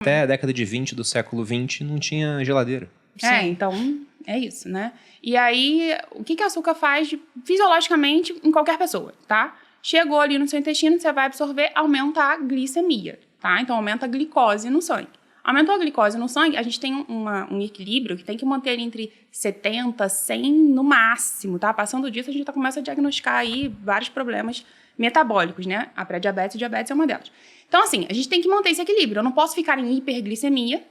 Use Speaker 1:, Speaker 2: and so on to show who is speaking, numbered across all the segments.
Speaker 1: Até a década de 20 do século XX não tinha geladeira.
Speaker 2: Então é isso, né? E aí, o que o açúcar faz fisiologicamente em qualquer pessoa, tá? Chegou ali no seu intestino, você vai absorver, aumenta a glicemia, tá? Então, aumenta a glicose no sangue. Aumentou a glicose no sangue, a gente tem um equilíbrio que tem que manter ali entre 70, 100 no máximo, tá? Passando disso, a gente começa a diagnosticar aí vários problemas metabólicos, né? A pré-diabetes e diabetes é uma delas. Então, assim, a gente tem que manter esse equilíbrio. Eu não posso ficar em hiperglicemia,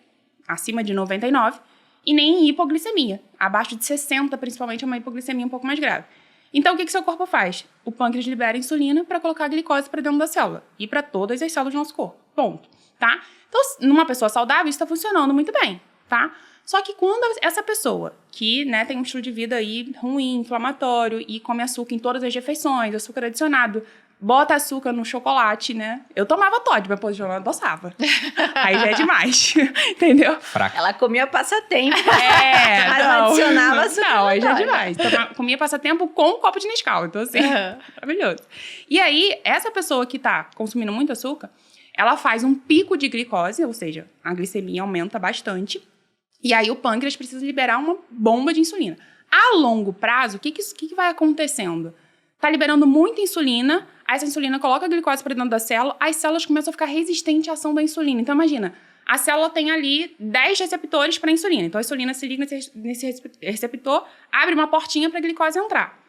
Speaker 2: acima de 99, e nem em hipoglicemia. Abaixo de 60, principalmente, é uma hipoglicemia um pouco mais grave. Então, o que seu corpo faz? O pâncreas libera insulina para colocar a glicose para dentro da célula e para todas as células do nosso corpo. Ponto. Tá? Então, numa pessoa saudável, isso está funcionando muito bem, tá? Só que quando essa pessoa que, né, tem um estilo de vida aí ruim, inflamatório e come açúcar em todas as refeições, açúcar adicionado, bota açúcar no chocolate, né? Eu tomava Toddy, mas eu não adoçava. Aí já é demais, entendeu?
Speaker 1: Fraca.
Speaker 3: Ela comia passatempo.
Speaker 2: Mas
Speaker 3: não adicionava açúcar.
Speaker 2: Não, aí já é demais. Comia passatempo com um copo de Nescau. Então, assim, maravilhoso. E aí, essa pessoa que tá consumindo muito açúcar, ela faz um pico de glicose, ou seja, a glicemia aumenta bastante. E aí, o pâncreas precisa liberar uma bomba de insulina. A longo prazo, o que vai acontecendo? Tá liberando muita insulina, aí essa insulina coloca a glicose para dentro da célula, as células começam a ficar resistentes à ação da insulina. Então, imagina, a célula tem ali 10 receptores para insulina. Então, a insulina se liga nesse receptor, abre uma portinha para a glicose entrar.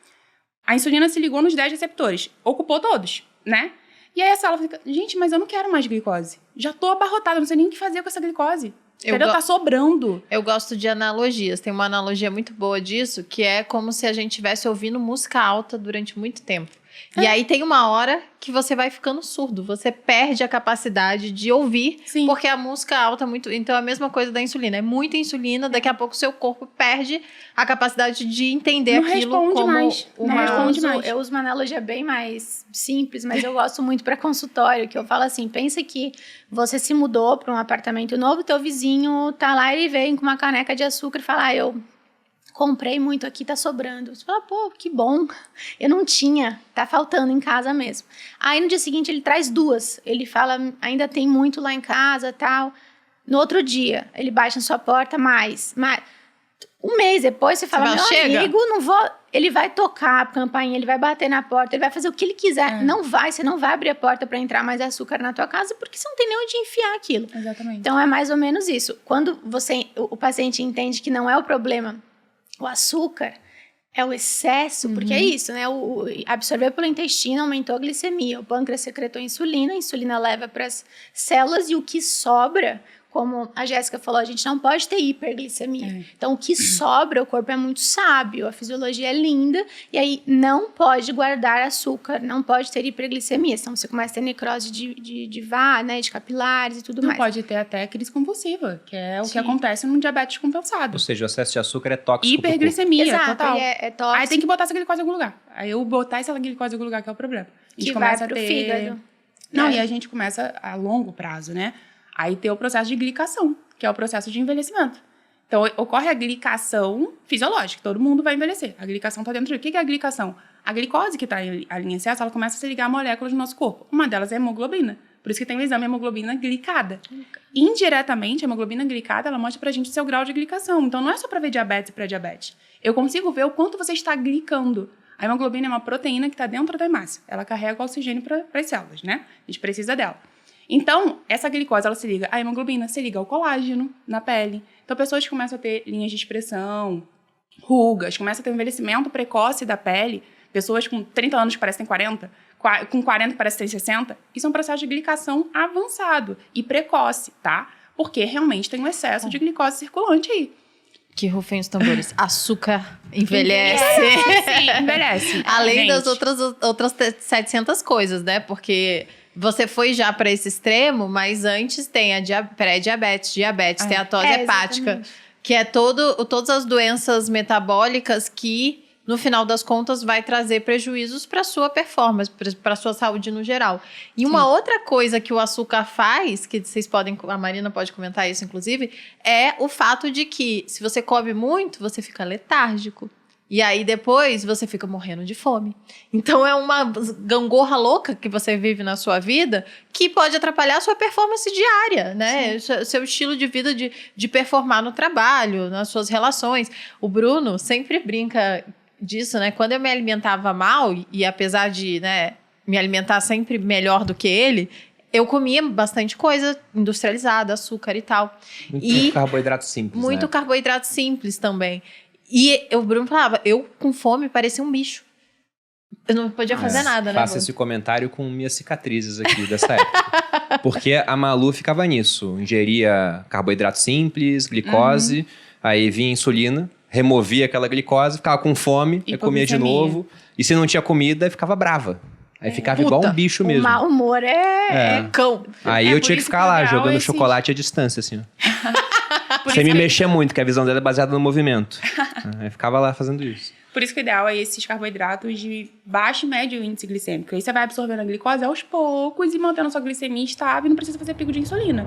Speaker 2: A insulina se ligou nos 10 receptores, ocupou todos, né? E aí a célula fica, gente, mas eu não quero mais glicose. Já tô abarrotada, não sei nem o que fazer com essa glicose. Entendeu? Tá sobrando.
Speaker 4: Eu gosto de analogias. Tem uma analogia muito boa disso, que é como se a gente estivesse ouvindo música alta durante muito tempo. E aí tem uma hora que você vai ficando surdo. Você perde a capacidade de ouvir,
Speaker 2: Sim.
Speaker 4: Porque a música alta é muito... Então é a mesma coisa da insulina. É muita insulina, daqui a pouco o seu corpo perde a capacidade de entender
Speaker 2: Não
Speaker 4: aquilo
Speaker 2: responde
Speaker 4: como
Speaker 2: mais.
Speaker 3: Eu uso uma analogia bem mais simples, mas eu gosto muito para consultório, que eu falo assim, pensa que você se mudou para um apartamento novo, teu vizinho tá lá, ele vem com uma caneca de açúcar e fala, eu comprei muito aqui, tá sobrando. Você fala, pô, que bom, eu não tinha, tá faltando em casa mesmo. Aí no dia seguinte ele traz 2, ele fala, ainda tem muito lá em casa, tal. No outro dia, ele bate na sua porta, mais. Um mês depois você fala, meu amigo, não vou... Ele vai tocar a campainha, ele vai bater na porta, ele vai fazer o que ele quiser. Você não vai abrir a porta para entrar mais açúcar na tua casa, porque você não tem nem onde enfiar aquilo.
Speaker 2: Exatamente.
Speaker 3: Então é mais ou menos isso. Quando o paciente entende que não é o problema o açúcar, é o excesso, porque é isso, né? O absorver pelo intestino aumentou a glicemia, o pâncreas secretou insulina, a insulina leva para as células e o que sobra, como a Jéssica falou, a gente não pode ter hiperglicemia. Então, o que sobra, o corpo é muito sábio, a fisiologia é linda, e aí não pode guardar açúcar, não pode ter hiperglicemia. Então, você começa a ter necrose de né, de capilares e tudo mais.
Speaker 2: Não pode ter até crise convulsiva, que é o que acontece no diabetes compensado.
Speaker 1: Ou seja, o excesso de açúcar é tóxico.
Speaker 2: Hiperglicemia,
Speaker 3: Exato,
Speaker 2: total.
Speaker 3: É tóxico.
Speaker 2: Aí tem que botar essa glicose em algum lugar. Aí eu botar essa glicose em algum lugar que é o problema. A gente
Speaker 3: Que
Speaker 2: começa
Speaker 3: vai pro
Speaker 2: a ter...
Speaker 3: fígado.
Speaker 2: Não, e a gente começa a longo prazo, né? Aí tem o processo de glicação, que é o processo de envelhecimento. Então, ocorre a glicação fisiológica, todo mundo vai envelhecer. A glicação está dentro de... O que é a glicação? A glicose que está ali em excesso, ela começa a se ligar a moléculas do nosso corpo. Uma delas é a hemoglobina. Por isso que tem o exame hemoglobina glicada. Indiretamente, a hemoglobina glicada, ela mostra pra gente o seu grau de glicação. Então, não é só para ver diabetes e pré-diabetes. Eu consigo ver o quanto você está glicando. A hemoglobina é uma proteína que está dentro da hemácia. Ela carrega o oxigênio para as células, né? A gente precisa dela. Então, essa glicose, ela se liga à hemoglobina, se liga ao colágeno na pele. Então, pessoas que começam a ter linhas de expressão, rugas, começam a ter um envelhecimento precoce da pele, pessoas com 30 anos que parecem 40, com 40 que parecem 60, isso é um processo de glicação avançado e precoce, tá? Porque realmente tem um excesso de glicose circulante aí.
Speaker 4: Que rufem os tambores. Açúcar envelhece.
Speaker 2: Envelhece.
Speaker 4: Além
Speaker 2: gente.
Speaker 4: das outras 700 coisas, né? Porque... Você foi já para esse extremo, mas antes tem a pré-diabetes, diabetes, steatose hepática, que é todas as doenças metabólicas que, no final das contas, vai trazer prejuízos para a sua performance, para a sua saúde no geral. E uma outra coisa que o açúcar faz, que vocês podem, a Marina pode comentar isso, inclusive, é o fato de que, se você come muito, você fica letárgico. E aí depois você fica morrendo de fome. Então é uma gangorra louca que você vive na sua vida que pode atrapalhar a sua performance diária, né? Seu estilo de vida de performar no trabalho, nas suas relações. O Bruno sempre brinca disso, né? Quando eu me alimentava mal, e apesar de, né, me alimentar sempre melhor do que ele, eu comia bastante coisa industrializada, açúcar e tal.
Speaker 1: Muito carboidrato simples,
Speaker 4: Muito
Speaker 1: né?
Speaker 4: carboidrato simples também. E o Bruno falava, eu com fome parecia um bicho. Eu não podia fazer nada, né?
Speaker 1: Faço
Speaker 4: Bruno?
Speaker 1: esse comentário com minhas cicatrizes aqui dessa época. Porque a Malu ficava nisso. Ingeria carboidrato simples, glicose, aí vinha insulina, removia aquela glicose, ficava com fome, aí comia de novo. E se não tinha comida, ficava brava. Aí ficava igual um bicho mesmo.
Speaker 3: O mau humor é
Speaker 4: Cão.
Speaker 1: Aí
Speaker 2: É
Speaker 1: eu
Speaker 2: por
Speaker 1: tinha que
Speaker 2: isso
Speaker 1: ficar
Speaker 2: que
Speaker 1: lá,
Speaker 2: o ideal
Speaker 1: jogando
Speaker 2: é
Speaker 1: chocolate à distância, assim, ó.
Speaker 2: Por
Speaker 1: Sem
Speaker 2: isso
Speaker 1: me
Speaker 2: que-
Speaker 1: mexer muito, que a visão dela é baseada no movimento. Aí ficava lá fazendo isso.
Speaker 2: Por isso que o ideal é esses carboidratos de baixo e médio índice glicêmico. Aí você vai absorvendo a glicose aos poucos e mantendo a sua glicemia estável e não precisa fazer pico de insulina.